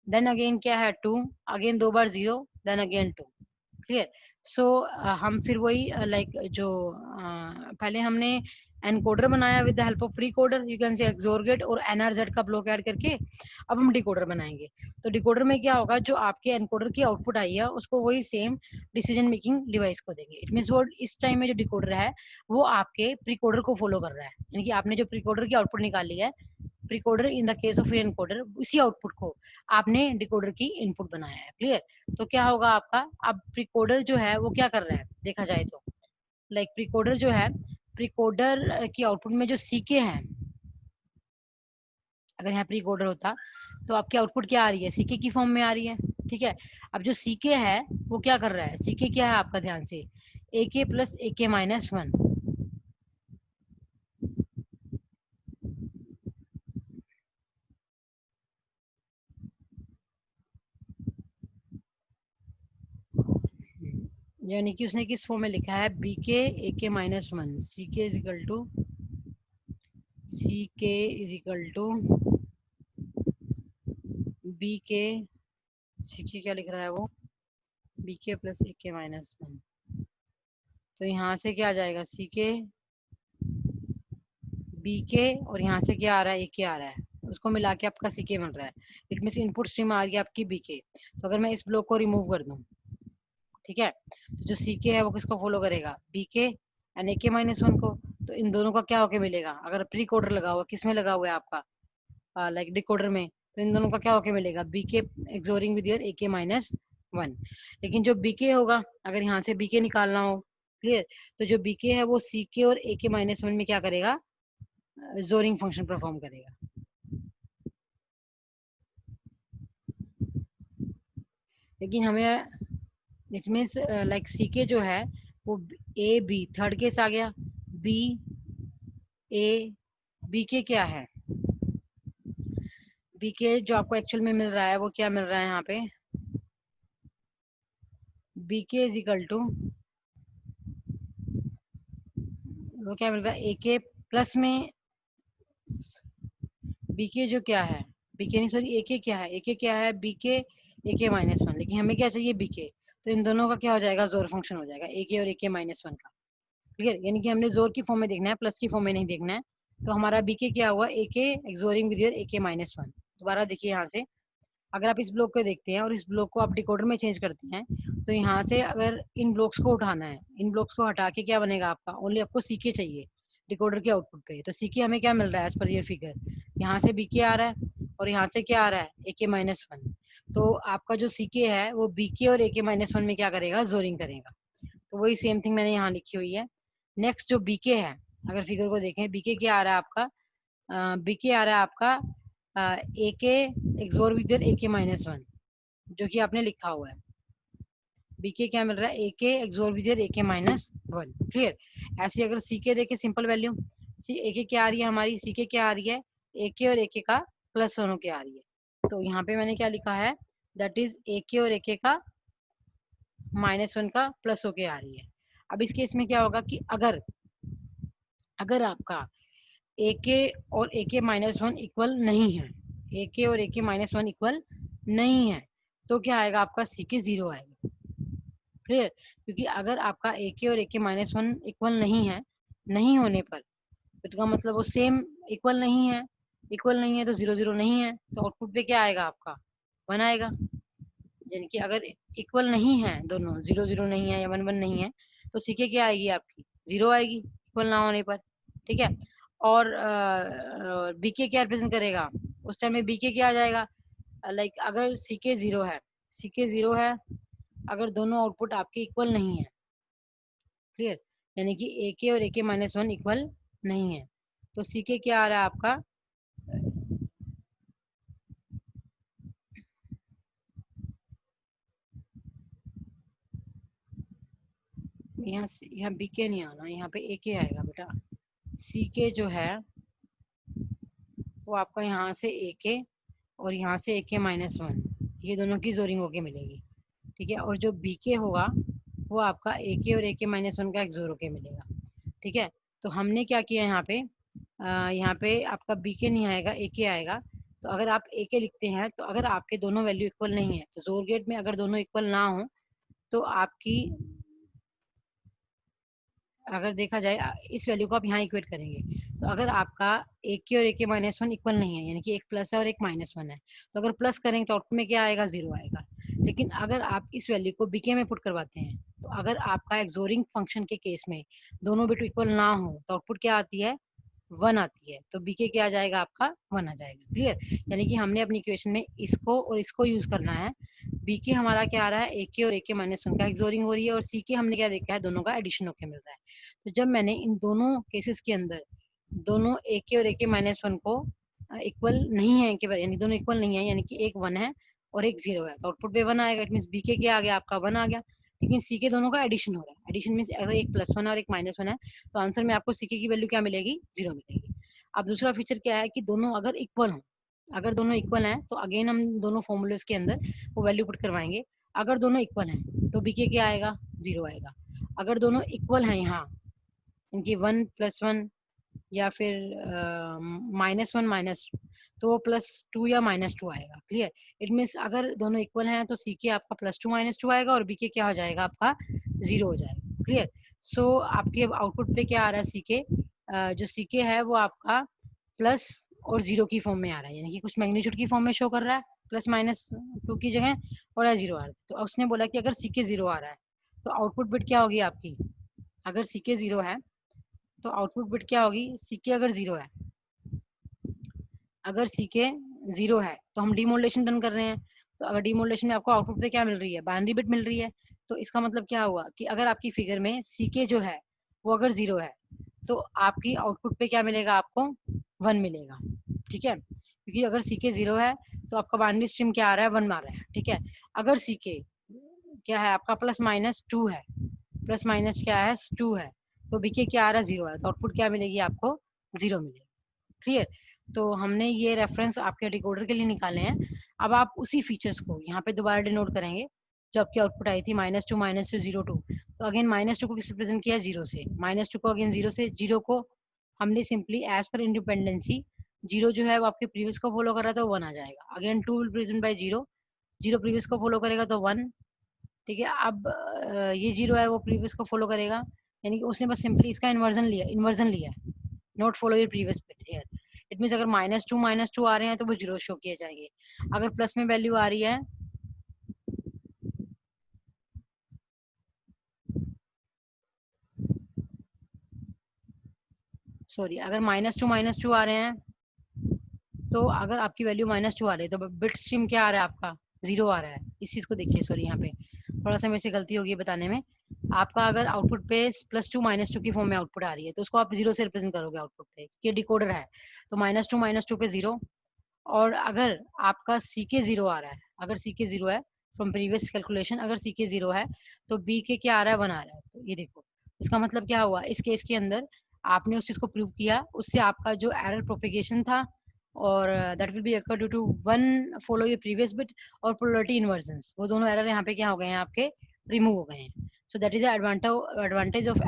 देन अगेन क्या है 2, अगेन दो बार 0, देन अगेन 2। क्लियर। सो हम फिर वही लाइक जो पहले हमने एनकोडर बनाया with the help of precoder, you can say XOR gate और NRZ का ब्लॉक ऐड करके अब हम डिकोडर बनाएंगे। तो डिकोडर में क्या होगा, जो आपके एनकोडर की आउटपुट आई है उसको वही सेम डिसीजन मेकिंग डिवाइस को देंगे। इट मींस वो इस टाइम में जो डिकोडर है वो आपके प्री कोडर को फॉलो कर रहा है, यानी कि आपने जो प्री कोडर की आउटपुट निकाली है, precoder in the case of encoder, उसी आउटपुट को आपने डिकोडर की इनपुट बनाया है। क्लियर। तो क्या होगा आपका, अब प्रीकोडर जो है वो क्या कर रहा है, देखा जाए तो लाइक प्रीकोडर जो है, प्रीकोडर की आउटपुट में जो CK है, अगर यहाँ प्रीकोडर होता तो आपकी आउटपुट क्या आ रही है, CK की फॉर्म में आ रही है। ठीक है। अब जो CK है वो क्या कर रहा है, CK क्या है आपका, ध्यान से AK प्लस AK-1। यानी कि उसने किस फॉर्म में लिखा है, BK AK-1, CK is equal to BK, CK क्या लिख रहा है वो, BK प्लस AK-1। तो यहाँ से क्या आ जाएगा, CK BK और यहाँ से क्या आ रहा है, AK आ रहा है, उसको मिला के आपका CK बन रहा है। इट मीन्स इनपुट स्ट्रीम आ रही है आपकी BK। तो अगर मैं इस ब्लॉक को रिमूव कर दूं, ठीक है, तो जो CK है वो किसको फॉलो करेगा, BK एंड AK-1 को। तो इन दोनों का क्या होके मिलेगा, अगर प्री कोडर लगा हुआ, किस में लगा हुआ है आपका लाइक डिकोडर में, तो इन दोनों का क्या होके मिलेगा, BK XORing with your AK-1। लेकिन जो BK होगा, अगर यहाँ से BK निकालना हो, क्लियर, तो जो BK है वो CK और AK-1 में क्या करेगा, जोरिंग फंक्शन परफॉर्म करेगा। लेकिन हमें इट मीन्स लाइक CK जो है वो ए बी, थर्ड केस आ गया, बी ए, बी के क्या है, बी के जो आपको एक्चुअल में मिल रहा है वो क्या मिल रहा है यहाँ पे, बी के इज इक्वल टू, वो क्या मिल रहा है, ए के प्लस में, बी के जो क्या है, बी के नहीं सॉरी, ए के क्या है, ए के क्या है, बी के ए के माइनस वन, लेकिन हमें क्या चाहिए, बी के, तो इन दोनों का क्या हो जाएगा, जोर फंक्शन हो जाएगा, ए के और ए के माइनस वन का। क्लियर, यानी कि हमने जोर की फॉर्म में देखना है, प्लस की फॉर्म में नहीं देखना है। तो हमारा बी के क्या हुआ, ए के एक्सोरिंग विद योर ए के माइनस वन। दोबारा देखिए यहाँ से, अगर आप इस ब्लॉक को देखते हैं और इस ब्लॉक को आप डिकोडर में चेंज करते हैं, तो यहाँ से अगर इन ब्लॉक्स को उठाना है, इन ब्लॉक्स को हटा के क्या बनेगा आपका, ओनली आपको सीके चाहिए डिकोडर के आउटपुट पे। तो सीके हमें क्या मिल रहा है एज पर योर फिगर, यहाँ से बीके आ रहा है और यहाँ से क्या आ रहा है, ए के माइनस वन। तो आपका जो सीके है वो बीके और ए के माइनस वन में क्या करेगा, जोरिंग करेगा। तो वही सेम थिंग मैंने यहाँ लिखी हुई है। नेक्स्ट जो बीके है, अगर फिगर को देखें, बीके क्या आ रहा है आपका, बीके आ रहा है आपका ए के एक्सोर विद ए के माइनस वन, जो कि आपने लिखा हुआ है। बीके क्या मिल रहा है, ए के एक्सोर विद ए के माइनस वन। क्लियर, ऐसी अगर सी के देखे सिंपल वैल्यू, सी ए के क्या आ रही है हमारी, सी के क्या आ रही है, ए के और ए के का प्लस वन के आ रही है। तो यहाँ पे मैंने क्या लिखा है, दैट इज ए के और ए के का माइनस वन का प्लस होके आ रही है। अब इस केस में क्या होगा कि अगर अगर आपका ए के और ए के माइनस वन इक्वल नहीं है, ए के और ए के माइनस वन इक्वल नहीं है, तो क्या आएगा आपका, सी के जीरो आएगा। क्लियर, क्योंकि अगर आपका ए के और ए के माइनस वन इक्वल नहीं है, नहीं होने पर, तो इसका मतलब वो सेम इक्वल नहीं है, इक्वल नहीं है तो जीरो जीरो नहीं है, तो आउटपुट पे क्या आएगा आपका, वन आएगा। यानी कि अगर इक्वल नहीं है दोनों, जीरो जीरो नहीं है या वन वन नहीं है, तो सीके क्या आएगी आपकी, जीरो आएगी इक्वल ना होने पर। ठीक है, और बीके क्या रिप्रेजेंट करेगा, उस टाइम में बीके क्या आ जाएगा, लाइक अगर सीके जीरो है, सीके जीरो है अगर दोनों आउटपुट आपके इक्वल नहीं है। क्लियर, यानी कि ए के और ए के माइनस वन इक्वल नहीं है, तो सीके क्या आ रहा है आपका, यहाँ बीके नहीं आना, यहाँ पे ए के आएगा बेटा। सी के जो है वो आपका यहाँ से ए के और यहाँ से ए के माइनस वन, ये दोनों की जोरिंग होके मिलेगी। ठीक है, और जो बी के होगा वो आपका ए के और ए के माइनस वन का एक्सोर होके मिलेगा। ठीक है, तो हमने क्या किया यहाँ पे, यहाँ पे आपका बी के नहीं आएगा, ए के आएगा। तो अगर आप ए के लिखते हैं, तो अगर आपके दोनों वैल्यू इक्वल नहीं है, तो जोर गेट में अगर दोनों इक्वल ना हो, तो आपकी, अगर देखा जाए इस वैल्यू को आप यहाँ इक्वेट करेंगे, तो अगर आपका ए के और ए के माइनस वन इक्वल नहीं है, यानी कि एक प्लस है और एक माइनस वन है, तो अगर प्लस करेंगे तो आउटपुट में क्या आएगा, जीरो आएगा। लेकिन अगर आप इस वैल्यू को बीके में पुट करवाते हैं, तो अगर आपका एक्सोरिंग फंक्शन के केस में दोनों बिट इक्वल ना हो, तो आउटपुट क्या आती है, वन आती है। तो बीके क्या आ जाएगा आपका, वन आ जाएगा। क्लियर, यानी कि हमने अपनी इक्वेशन में इसको और इसको यूज करना है। बीके हमारा क्या आ रहा है, ए के और ए के माइनस वन का एक्सोरिंग हो रही है, और सी के हमने क्या देखा है, दोनों का एडिशन होकर मिल रहा है। तो जब मैंने इन दोनों केसेस के अंदर दोनों ए के और ए के माइनस वन को इक्वल नहीं है, यानी दोनों इक्वल नहीं है, यानी कि एक वन है और एक जीरो है, तो आउटपुट पे वन आएगा। इट मीन बी के क्या आ गया आपका, वन आ गया। लेकिन सी के दोनों का एडिशन हो रहा है, एडिशन मीन अगर एक प्लस वन और एक माइनस वन है, तो आंसर में आपको सी के की वैल्यू क्या मिलेगी, जीरो मिलेगी। अब दूसरा फीचर क्या है कि दोनों अगर इक्वल हो, अगर दोनों इक्वल हैं तो अगेन हम दोनों फॉर्मूलेस के अंदर वो वैल्यू पुट करवाएंगे। अगर दोनों इक्वल हैं तो बीके क्या आएगा, जीरो आएगा। अगर दोनों इक्वल हैं यहाँ, इनकी वन प्लस वन या फिर माइनस वन माइनस, तो वो प्लस टू या माइनस टू आएगा। क्लियर, इट मीन्स अगर दोनों इक्वल हैं तो सी के आपका प्लस टू माइनस टू आएगा और बी के क्या हो जाएगा आपका, जीरो हो जाएगा। क्लियर, सो आपके आउटपुट पे क्या आ रहा है, सी के जो सी के है वो आपका प्लस और जीरो की फॉर्म में आ रहा है, यानी कि कुछ मैग्नीट्यूड की फॉर्म में शो कर रहा है, प्लस माइनस टू की जगह, और जीरो आ रहा है। तो उसने बोला कि अगर सी के जीरो आ रहा है तो आउटपुट बिट क्या होगी आपकी, अगर सी के जीरो है तो आउटपुट बिट क्या होगी, सी के अगर जीरो है, अगर सी के जीरो है तो हम डीमोडुलेशन डन कर रहे हैं। तो अगर डीमोडुलेशन में आपको आउटपुट पे क्या मिल रही है, बाइनरी बिट मिल रही है। तो इसका मतलब क्या हुआ कि अगर आपकी फिगर में सी के जो है वो अगर जीरो है, तो आपकी आउटपुट पे क्या मिलेगा आपको, वन मिलेगा। ठीक है, क्योंकि अगर सी के जीरो है तो आपका बाइनरी स्ट्रीम क्या आ रहा है, वन आ रहा है। ठीक है, अगर सी के क्या है आपका प्लस माइनस टू है, प्लस माइनस क्या है 2 है, तो बीके क्या आ रहा है 0 आ रहा है, तो आउटपुट क्या मिलेगी आपको 0 मिलेगी। क्लियर। तो हमने ये रेफरेंस आपके डिकोडर के लिए निकाले हैं। अब आप उसी फीचर्स को यहाँ पे दोबारा डिनोट करेंगे जो आपकी आउटपुट आई थी -2 -2 0 2, तो अगेन -2 को किससे प्रेजेंट किया 0 से, -2 को अगेन 0 से, 0 को हमने सिंपली एज पर इंडिपेंडेंसी 0 जो है वो आपके प्रीवियस को फॉलो कर रहा था, वो 1 आ जाएगा। Again 2 will present by 0, 0 previous को फॉलो करेगा तो 1। ठीक है, अब ये 0 है वो प्रीवियस को फॉलो करेगा, यानी कि उसने बस सिंपली इसका इन्वर्जन लिया, not follow your previous bit here. It means अगर -2 आ रहे हैं तो वो 0 शो किए जाएंगे। अगर प्लस में वैल्यू आ रही है, सॉरी, अगर -2 आ रहे हैं, तो अगर आपकी वैल्यू -2 आ रही है तो बिट स्ट्रीम क्या आ रहा है आपका 0 आ रहा है। इस चीज को देखिए, सॉरी यहाँ पे थोड़ा सा मेरे से गलती होगी बताने में। आपका अगर आउटपुट पे +2 -2 की फॉर्म में आउटपुट आ रही है तो उसको आप 0 से रिप्रेजेंट करोगे आउटपुट पे, ये डिकोडर है। तो -2 पे 0। और अगर आपका सी के 0 आ रहा है, अगर सी के 0 है फ्रॉम प्रीवियस कैलकुलेशन, अगर सी के 0 है तो बी के क्या आ रहा है 1 आ रहा है। तो ये देखो, इसका मतलब क्या हुआ, इस केस के अंदर आपने उस चीज को प्रूव किया, उससे आपका जो एरर प्रोपेगेशन था और that will be occur due to one follow your previous bit और पोलरिटी इन्वर्जंस, वो दोनों एरर यहाँ पे क्या हो गए हैं आपके, रिमूव हो गए हैं। सो that is advantage of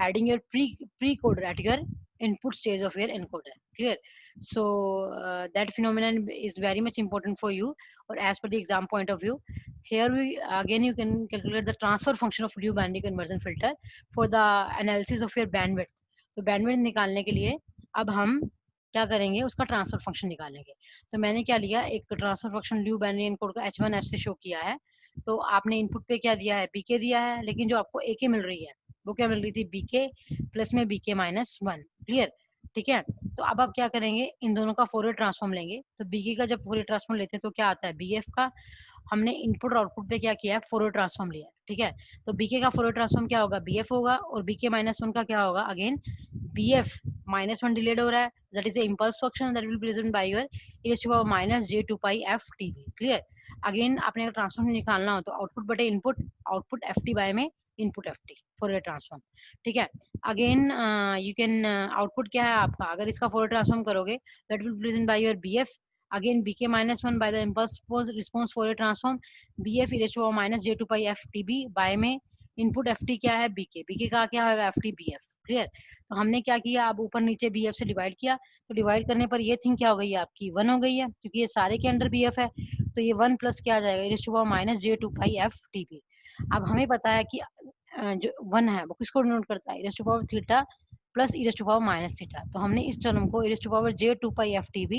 adding your pre coder at your input stage of your encoder. Clear. So that phenomenon is very much important for you, or as per the exam point of view. Here we again you can calculate the transfer function of dual banding conversion filter for the analysis of your bandwidth. तो bandwidth निकालने के लिए अब हम क्या करेंगे, उसका transfer function निकालेंगे। तो मैंने क्या लिया, एक transfer function due binary encode का H1 F से शो किया है। तो आपने इनपुट पे क्या दिया है, बीके दिया है, लेकिन जो आपको एके मिल रही है वो क्या मिल रही थी, बीके प्लस में बीके -1। क्लियर। ठीक है, तो अब आप क्या करेंगे, इन दोनों का फोरियर ट्रांसफॉर्म लेंगे। तो बीके का जब फोरियर ट्रांसफॉर्म लेते हैं तो क्या आता है, बीएफ का हमने इनपुट और आउटपुट पे क्या किया है, फोरियर ट्रांसफॉर्म लिया है। ठीक है, तो बीके का फोरियर ट्रांसफॉर्म क्या होगा, बीएफ होगा, और बीके -1 का क्या होगा, अगेन BF -1 डिलेड हो रहा है, that is impulse function that will present by your -j2 pi f tb। Clear. Again आपने अगर ट्रांसफॉर्म निकालना हो तो आउटपुट बटे इनपुट, आउटपुट ft बाय में input ft for your transform. ठीक है, अगेन यू कैन आउटपुट क्या है आपका, अगर इसका फॉर ट्रांसफॉर्म करोगे that will present by your bf, again bk -1 by the impulse response Fourier transform bf e raised to power -j2 pi f tb by में input ft क्या है, bk का क्या होगा ft bf। क्लियर। तो हमने क्या किया, अब ऊपर नीचे bf से डिवाइड किया, तो डिवाइड करने पर ये थिंग क्या हो गई है आपकी 1 हो गई है, क्योंकि ये सारे के अंडर bf है। तो ये 1 प्लस क्या आ जाएगा, e raised to power -j2 pi f tb। अब हमें पता है कि जो 1 है वो किसको डिनोट करता है, e raised to power theta plus e raised to power minus theta. तो हमने इस टर्म को e raised to power j2 pi f tb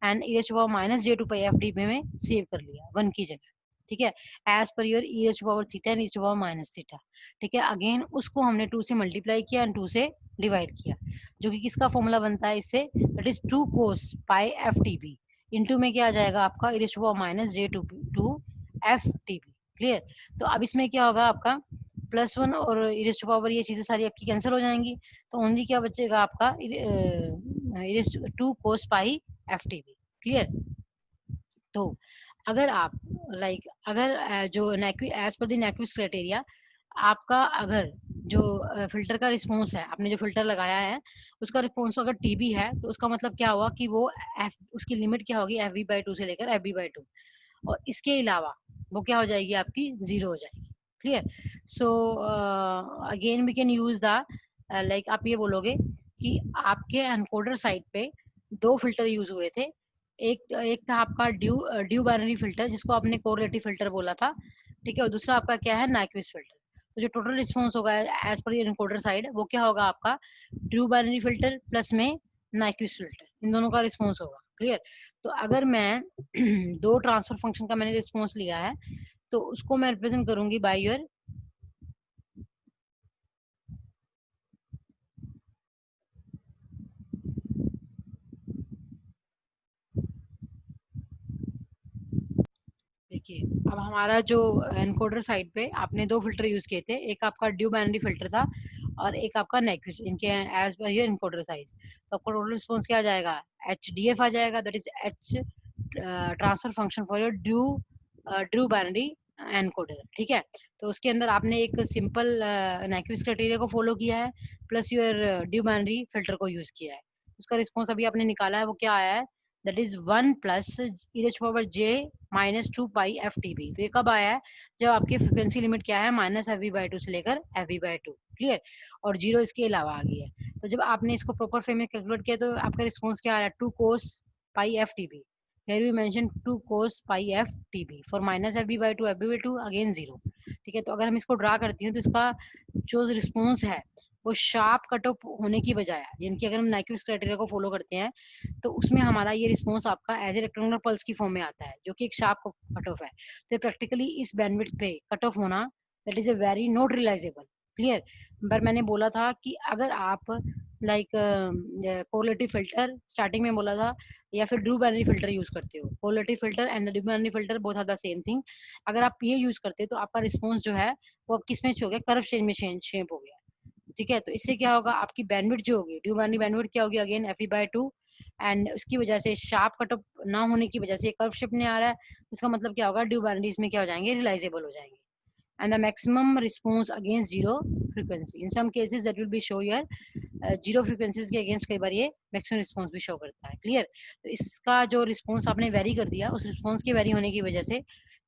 and e raised to power -j2 pi f tb में save कर लिया 1 की जगह। ठीक है, एज पर your e raised to power theta and e raised to power minus theta. ठीक है, अगेन उसको हमने 2 से मल्टीप्लाई किया एंड 2 से डिवाइड किया, जो कि किसका फॉर्मूला बनता है इससे, that is 2 cos pi f tb into में क्या आ जाएगा आपका e raised to power -j2 f tb। Clear. तो अब इसमें क्या होगा आपका +1 और e raised to power, ये चीजें सारी आपकी कैंसिल हो जाएंगी, तो ओनली क्या बचेगा आपका 2 cos pi f tb। Clear. तो अगर आप अगर जो एज पर द नेक्विस्ट क्राइटेरिया, आपका अगर जो फिल्टर का रिस्पॉन्स है, आपने जो फिल्टर लगाया है उसका रिस्पॉन्स अगर टीबी है, तो उसका मतलब क्या हुआ कि वो उसकी लिमिट क्या होगी, FB/2 से लेकर FB/2, और इसके अलावा वो क्या हो जाएगी आपकी 0 हो जाएगी। Clear. So again we can use the आप ये बोलोगे कि आपके एनकोडर साइड पे 2 फिल्टर यूज हुए थे। एक एक था आपका ड्यू बाइनरी फिल्टर जिसको आपने कोरिलेटिव फिल्टर बोला था। ठीक है, और दूसरा आपका क्या है, नाइक्विस्ट फिल्टर। तो जो टोटल रिस्पॉन्स होगा एज पर एनकोडर साइड, वो क्या होगा आपका ड्यू बाइनरी फिल्टर प्लस में नाइक्विस्ट फिल्टर, इन दोनों का रिस्पॉन्स होगा। क्लियर। तो अगर मैं 2 ट्रांसफर फंक्शन का मैंने रिस्पॉन्स लिया है, तो उसको मैं रिप्रेजेंट करूंगी बाय योर देखिए, अब हमारा जो एनकोडर साइड पे आपने 2 फिल्टर यूज किए थे, एक आपका ड्यू बाइनरी फिल्टर था और एक आपका नाइक्विस्ट, इनके as per your encoder size. तो आपका टोटल रिस्पॉन्स क्या आ जाएगा, HDF आ जाएगा, that is H transfer function for your duobinary encoder, ठीक है। तो उसके अंदर आपने एक सिंपल नाइक्विस्ट क्राइटेरिया को फॉलो किया है plus your duobinary filter को यूज किया है। उसका रिस्पॉन्स अभी आपने निकाला है, वो क्या आया है, that is 1 plus e⁻j minus 2 pi F T B. तो ये कब आया है, जब आपकी फ्रिक्वेंसी लिमिट क्या है, minus F V by two से लेकर F V by two, clear, और जीरो इसके अलावा आ गई है। तो जब आपने इसको प्रॉपर फॉर्म में कैलकुलेट किया तो आपका रिस्पॉन्स क्या आ रहा है, 2 cos pi F T B. Here we mentioned 2 cos pi f tb for minus fb by 2 fb by 2 again 0, ठीक है। तो अगर हम इसको ड्रा करती हूँ तो इसका जो रिस्पॉन्स है वो शार्प कट ऑफ होने की बजाय, यानी कि अगर हम नाइक्विस्ट क्राइटेरिया को फॉलो करते हैं तो उसमें हमारा ये रिस्पॉन्स आपका एज ए रेक्टेंगुलर पल्स की फॉर्म में आता है, जो कि एक शार्प कट ऑफ है। तो प्रैक्टिकली इस बैंडविड्थ पे कट ऑफ होना, that is a very not realisable, clear. पर मैंने बोला था कि अगर आप लाइक कोरिलेटिव फिल्टर स्टार्टिंग में बोला था, या फिर ड्यू बाइनरी फिल्टर यूज करते हो, correlative filter and duobinary filter both are the same thing. अगर आप ये यूज करते हो तो आपका रिस्पॉन्स जो है वो अब किस में हो गया, कर्व चेंज में शेप हो गया, ठीक है। तो इससे क्या होगा, आपकी बैंडविड्थ जो होगी, ड्यू बाइनरी बैंडविड्थ क्या होगी, again F by two, and उसकी वजह से शार्प कट ऑफ ना होने की वजह से कर्व शेप नहीं आ रहा है। इसका मतलब क्या होगा, ड्यू बाइनरी इसमें क्या हो जाएंगे, रियलाइजेबल हो जाएंगे, and the maximum response against zero frequency in some cases that will be show your zero frequencies के अगेंस्ट कई बार ये मैक्सिमम रिस्पॉन्स भी शो करता है, क्लियर। तो इसका जो रिस्पॉन्स आपने वेरी कर दिया, उस रिस्पॉन्स के वेरी होने की वजह से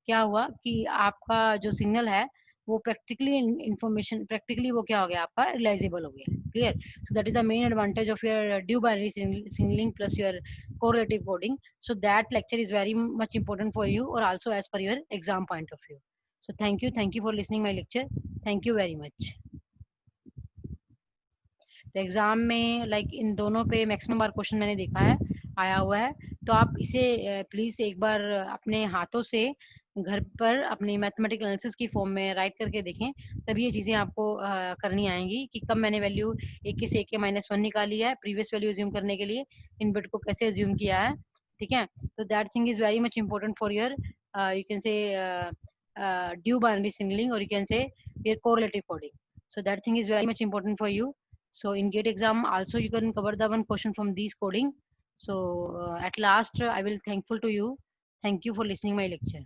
क्या हुआ कि आपका जो सिग्नल है वो प्रैक्टिकली इंफॉर्मेशन, प्रैक्टिकली वो क्या हो गया, आपका रियलाइजेबल हो गया, clear. So that is the main advantage of your duobinary signalling plus your correlative coding. So that lecture is very much important for you और आल्सो एज पर your exam point of view. So thank you for listening my lecture. Thank you very much. तो exam में like in दोनों पे maximum बार question मैंने देखा है आया हुआ है, तो आप इसे प्लीज एक बार अपने हाथों से घर पर अपनी मैथमेटिकल एनालिसिस की फॉर्म में राइट करके देखें, तभी ये चीजें आपको करनी आएंगी कि कब मैंने वैल्यू एक के से माइनस वन निकाली है प्रीवियस वैल्यू अज्यूम करने के लिए, इन बिट को कैसे अज्यूम किया है, ठीक है। तो that thing is very much important for your you can से ड्यू बाइनरी सिग्नलिंग और you can say your correlative coding. So that thing is very much important for you. So in GATE exam also you can cover the one question from these coding. So at last I will thankful to you. Thank you for listening my lecture.